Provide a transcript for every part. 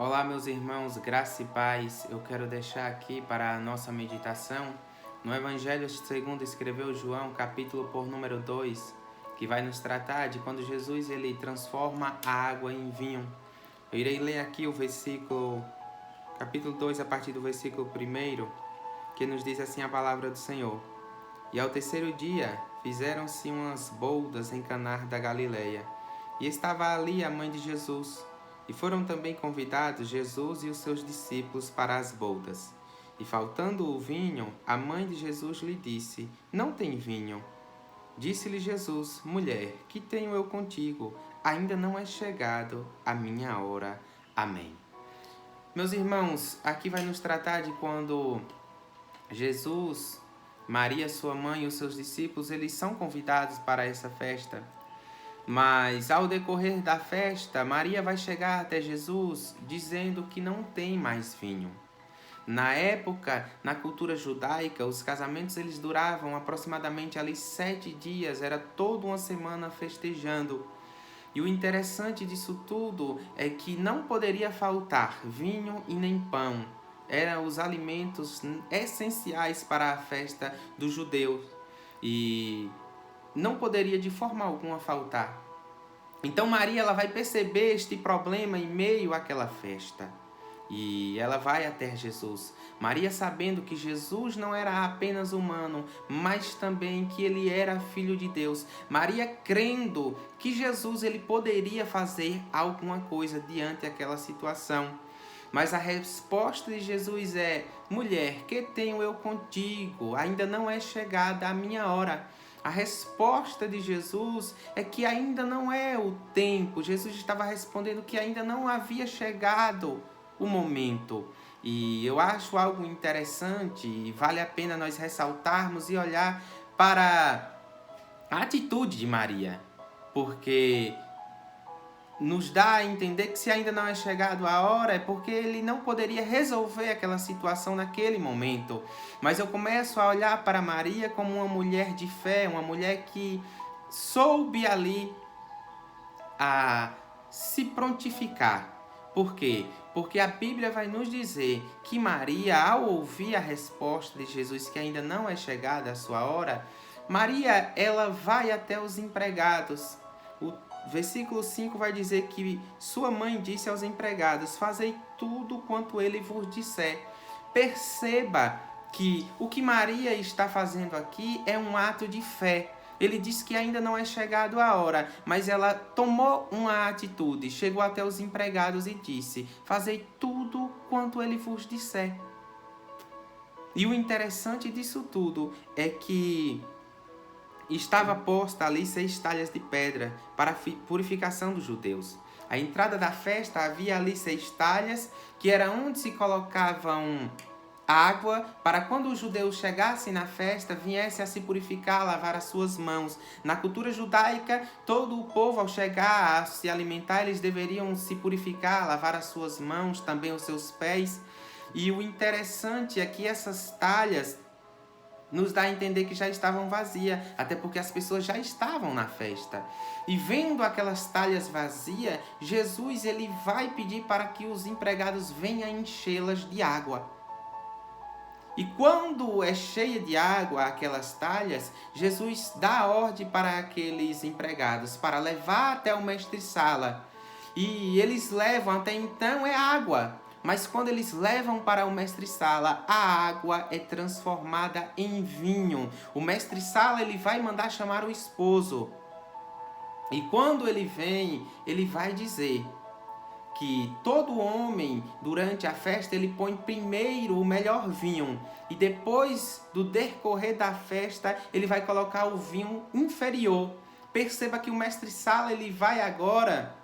Olá, meus irmãos, graça e paz. Eu quero deixar aqui para a nossa meditação no Evangelho segundo escreveu João, capítulo por número 2, que vai nos tratar de quando Jesus ele transforma a água em vinho. Eu irei ler aqui o versículo, capítulo 2, a partir do versículo 1, que nos diz assim a palavra do Senhor. E ao terceiro dia fizeram-se umas boldas em Caná da Galileia, e estava ali a mãe de Jesus. E foram também convidados Jesus e os seus discípulos para as boldas. E faltando o vinho, a mãe de Jesus lhe disse: Não tem vinho. Disse-lhe Jesus: Mulher, que tenho eu contigo? Ainda não é chegado a minha hora. Amém. Meus irmãos, aqui vai nos tratar de quando Jesus, Maria, sua mãe e os seus discípulos, eles são convidados para essa festa. Mas ao decorrer da festa, Maria vai chegar até Jesus dizendo que não tem mais vinho. Na época, na cultura judaica, os casamentos eles duravam aproximadamente ali 7 dias, era toda uma semana festejando. E o interessante disso tudo é que não poderia faltar vinho e nem pão. Eram os alimentos essenciais para a festa dos judeus. E não poderia de forma alguma faltar. Então Maria ela vai perceber este problema em meio àquela festa. E ela vai até Jesus. Maria sabendo que Jesus não era apenas humano, mas também que ele era filho de Deus. Maria crendo que Jesus ele poderia fazer alguma coisa diante daquela situação. Mas a resposta de Jesus é: mulher, que tenho eu contigo? Ainda não é chegada a minha hora. A resposta de Jesus é que ainda não é o tempo. Jesus estava respondendo que ainda não havia chegado o momento. E eu acho algo interessante e vale a pena nós ressaltarmos e olhar para a atitude de Maria. Porque nos dá a entender que se ainda não é chegado a hora é porque ele não poderia resolver aquela situação naquele momento. Mas eu começo a olhar para Maria como uma mulher de fé, uma mulher que soube ali a se prontificar. Por quê? Porque a Bíblia vai nos dizer que Maria, ao ouvir a resposta de Jesus que ainda não é chegada a sua hora, Maria ela vai até os empregados. O versículo 5 vai dizer que sua mãe disse aos empregados: Fazei tudo quanto ele vos disser. Perceba que o que Maria está fazendo aqui é um ato de fé. Ele diz que ainda não é chegado a hora, mas ela tomou uma atitude, chegou até os empregados e disse: Fazei tudo quanto ele vos disser. E o interessante disso tudo é que estava posta ali 6 talhas de pedra para a purificação dos judeus. À entrada da festa havia ali 6 talhas, que era onde se colocavam água, para quando os judeus chegassem na festa, viessem a se purificar, a lavar as suas mãos. Na cultura judaica, todo o povo ao chegar a se alimentar, eles deveriam se purificar, lavar as suas mãos, também os seus pés. E o interessante é que essas talhas nos dá a entender que já estavam vazias, até porque as pessoas já estavam na festa. E vendo aquelas talhas vazias, Jesus ele vai pedir para que os empregados venham enchê-las de água. E quando é cheia de água aquelas talhas, Jesus dá a ordem para aqueles empregados para levar até o mestre-sala. E eles levam, até então é água. Mas quando eles levam para o mestre-sala, a água é transformada em vinho. O mestre-sala ele vai mandar chamar o esposo. E quando ele vem, ele vai dizer que todo homem, durante a festa, ele põe primeiro o melhor vinho. E depois do decorrer da festa, ele vai colocar o vinho inferior. Perceba que o mestre-sala ele vai agora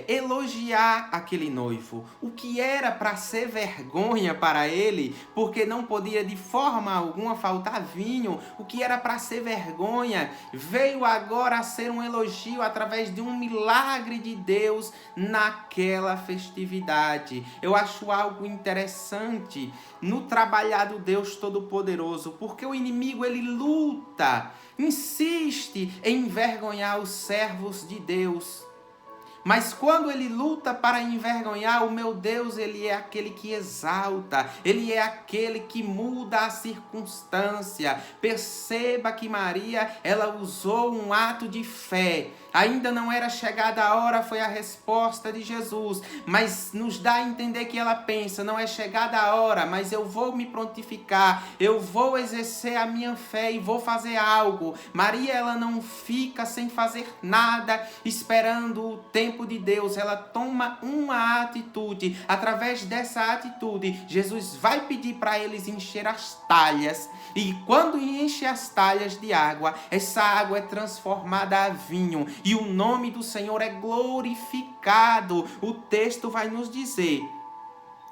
elogiar aquele noivo. O que era para ser vergonha para ele, porque não podia de forma alguma faltar vinho, o que era para ser vergonha, veio agora a ser um elogio através de um milagre de Deus naquela festividade. Eu acho algo interessante no trabalhar do Deus Todo-Poderoso, porque o inimigo ele luta, insiste em envergonhar os servos de Deus. Mas quando ele luta para envergonhar, o meu Deus, ele é aquele que exalta, ele é aquele que muda a circunstância. Perceba que Maria, ela usou um ato de fé. Ainda não era chegada a hora, foi a resposta de Jesus. Mas nos dá a entender que ela pensa, não é chegada a hora, mas eu vou me prontificar, eu vou exercer a minha fé e vou fazer algo. Maria, ela não fica sem fazer nada, esperando o tempo de Deus. Ela toma uma atitude. Através dessa atitude, Jesus vai pedir para eles encher as talhas. E quando enche as talhas de água, essa água é transformada a vinho. E o nome do Senhor é glorificado. O texto vai nos dizer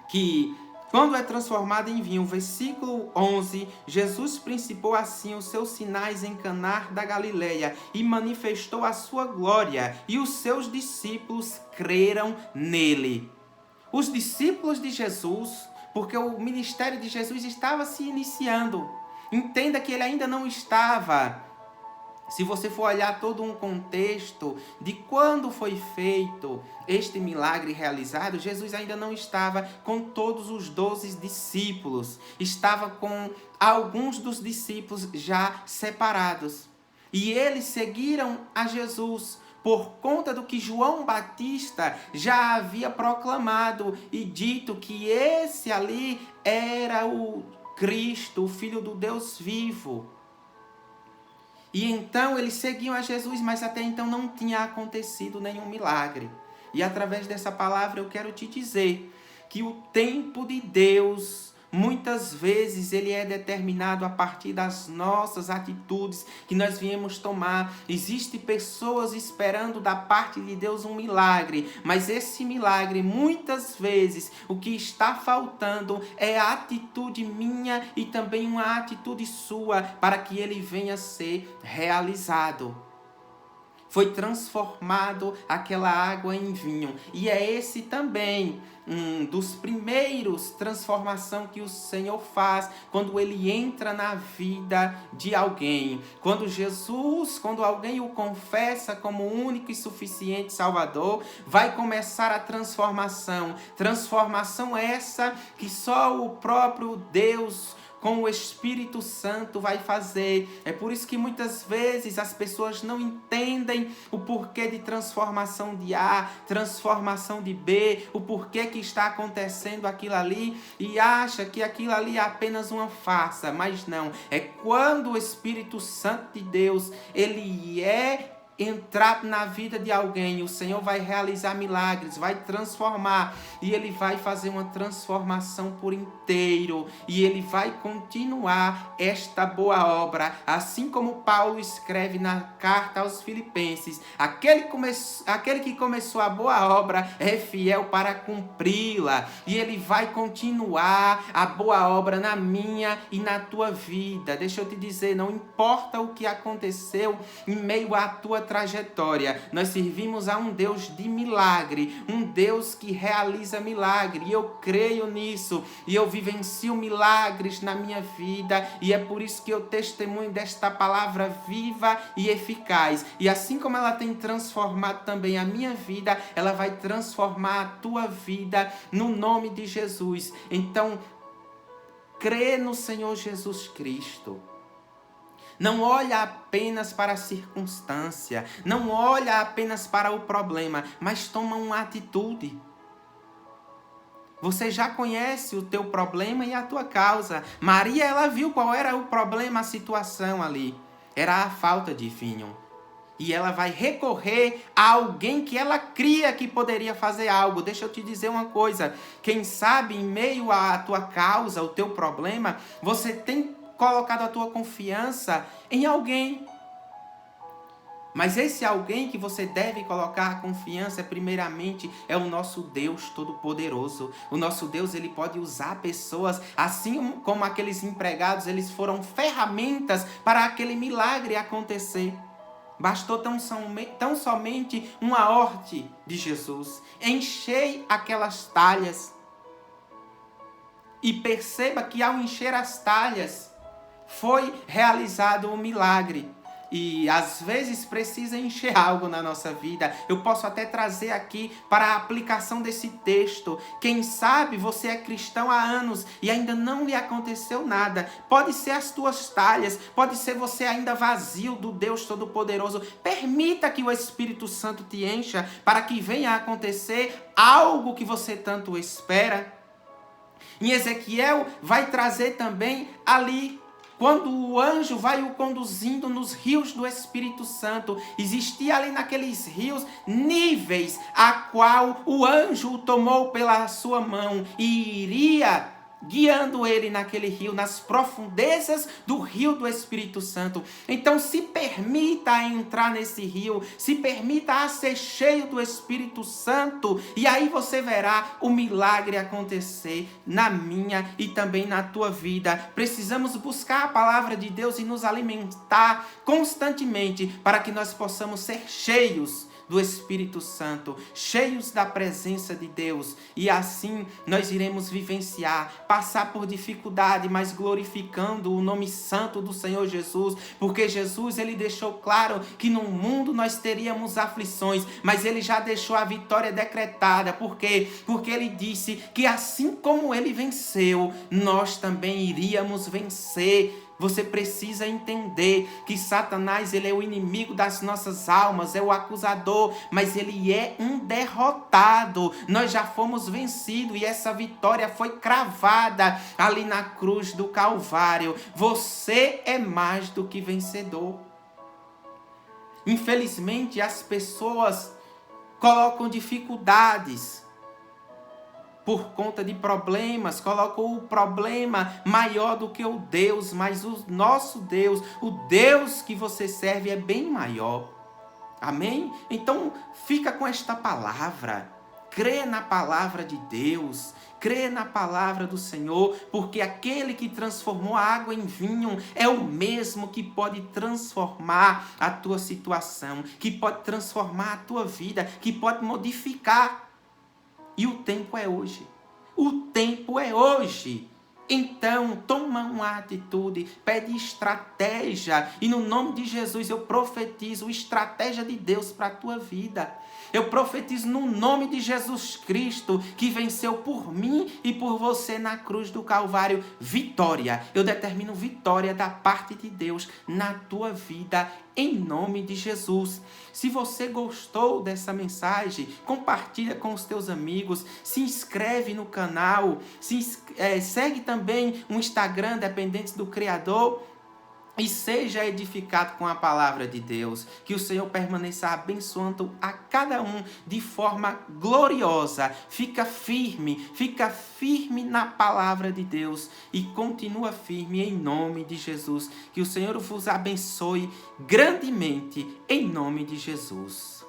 que quando é transformado em vinho, versículo 11, Jesus principou assim os seus sinais em Caná da Galileia e manifestou a sua glória, e os seus discípulos creram nele. Os discípulos de Jesus, porque o ministério de Jesus estava se iniciando. Entenda que ele ainda não estava. Se você for olhar todo um contexto de quando foi feito este milagre realizado, Jesus ainda não estava com todos os 12 discípulos. Estava com alguns dos discípulos já separados. E eles seguiram a Jesus por conta do que João Batista já havia proclamado e dito que esse ali era o Cristo, o Filho do Deus vivo. E então eles seguiam a Jesus, mas até então não tinha acontecido nenhum milagre. E através dessa palavra eu quero te dizer que o tempo de Deus, muitas vezes, ele é determinado a partir das nossas atitudes que nós viemos tomar. Existem pessoas esperando da parte de Deus um milagre, mas esse milagre, muitas vezes, o que está faltando é a atitude minha e também uma atitude sua para que ele venha a ser realizado. Foi transformado aquela água em vinho. E é esse também um dos primeiros transformação que o Senhor faz quando ele entra na vida de alguém. Quando alguém o confessa como único e suficiente Salvador, vai começar a transformação. Transformação essa que só o próprio Deus com o Espírito Santo vai fazer. É por isso que muitas vezes as pessoas não entendem o porquê de transformação de A, transformação de B, o porquê que está acontecendo aquilo ali e acha que aquilo ali é apenas uma farsa, mas não. É quando o Espírito Santo de Deus, ele entrar na vida de alguém, o Senhor vai realizar milagres, vai transformar, e ele vai fazer uma transformação por inteiro, e ele vai continuar esta boa obra, assim como Paulo escreve na carta aos Filipenses: aquele que começou a boa obra é fiel para cumpri-la, e ele vai continuar a boa obra na minha e na tua vida. Deixa eu te dizer, não importa o que aconteceu em meio à tua trajetória, nós servimos a um Deus de milagre, um Deus que realiza milagre, e eu creio nisso, e eu vivencio milagres na minha vida, e é por isso que eu testemunho desta palavra viva e eficaz, e assim como ela tem transformado também a minha vida, ela vai transformar a tua vida no nome de Jesus. Então, crê no Senhor Jesus Cristo. Não olha apenas para a circunstância, não olha apenas para o problema, mas toma uma atitude. Você já conhece o teu problema e a tua causa. Maria, ela viu qual era o problema, a situação ali. Era a falta de vinho. E ela vai recorrer a alguém que ela cria que poderia fazer algo. Deixa eu te dizer uma coisa. Quem sabe, em meio à tua causa, o teu problema, você tem colocado a tua confiança em alguém. Mas esse alguém que você deve colocar a confiança, primeiramente, é o nosso Deus Todo-Poderoso. O nosso Deus, ele pode usar pessoas, assim como aqueles empregados, eles foram ferramentas para aquele milagre acontecer. Bastou tão somente uma ordem de Jesus. Enchei aquelas talhas. E perceba que ao encher as talhas, foi realizado o milagre. e às vezes precisa encher algo na nossa vida. Eu posso até trazer aqui para a aplicação desse texto. Quem sabe você é cristão há anos e ainda não lhe aconteceu nada. Pode ser as tuas talhas, pode ser você ainda vazio do Deus Todo-Poderoso. Permita que o Espírito Santo te encha para que venha a acontecer algo que você tanto espera. Em Ezequiel vai trazer também ali, quando o anjo vai o conduzindo nos rios do Espírito Santo, existia ali naqueles rios níveis a qual o anjo o tomou pela sua mão e iria guiando ele naquele rio, nas profundezas do rio do Espírito Santo. Então se permita entrar nesse rio, se permita ser cheio do Espírito Santo, e aí você verá o milagre acontecer na minha e também na tua vida. Precisamos buscar a palavra de Deus e nos alimentar constantemente para que nós possamos ser cheios do Espírito Santo, cheios da presença de Deus, e assim nós iremos vivenciar, passar por dificuldade, mas glorificando o nome santo do Senhor Jesus, porque Jesus, ele deixou claro que no mundo nós teríamos aflições, mas ele já deixou a vitória decretada. Por quê? Porque ele disse que assim como ele venceu, nós também iríamos vencer. Você precisa entender que Satanás, ele é o inimigo das nossas almas, é o acusador, mas ele é um derrotado. Nós já fomos vencidos e essa vitória foi cravada ali na cruz do Calvário. Você é mais do que vencedor. Infelizmente, as pessoas colocam dificuldades por conta de problemas, colocou o problema maior do que o Deus, mas o nosso Deus, o Deus que você serve é bem maior. Amém? Então fica com esta palavra, crê na palavra de Deus, crê na palavra do Senhor, porque aquele que transformou a água em vinho é o mesmo que pode transformar a tua situação, que pode transformar a tua vida, que pode modificar. E o tempo é hoje. O tempo é hoje. Então, toma uma atitude, pede estratégia. E no nome de Jesus eu profetizo estratégia de Deus para a tua vida. Eu profetizo no nome de Jesus Cristo, que venceu por mim e por você na cruz do Calvário, vitória. Eu determino vitória da parte de Deus na tua vida, em nome de Jesus. Se você gostou dessa mensagem, compartilha com os teus amigos, se inscreve no canal, segue também o Instagram Dependentes do Criador, e seja edificado com a palavra de Deus. Que o Senhor permaneça abençoando a cada um de forma gloriosa. Fica firme na palavra de Deus e continua firme em nome de Jesus. Que o Senhor vos abençoe grandemente em nome de Jesus.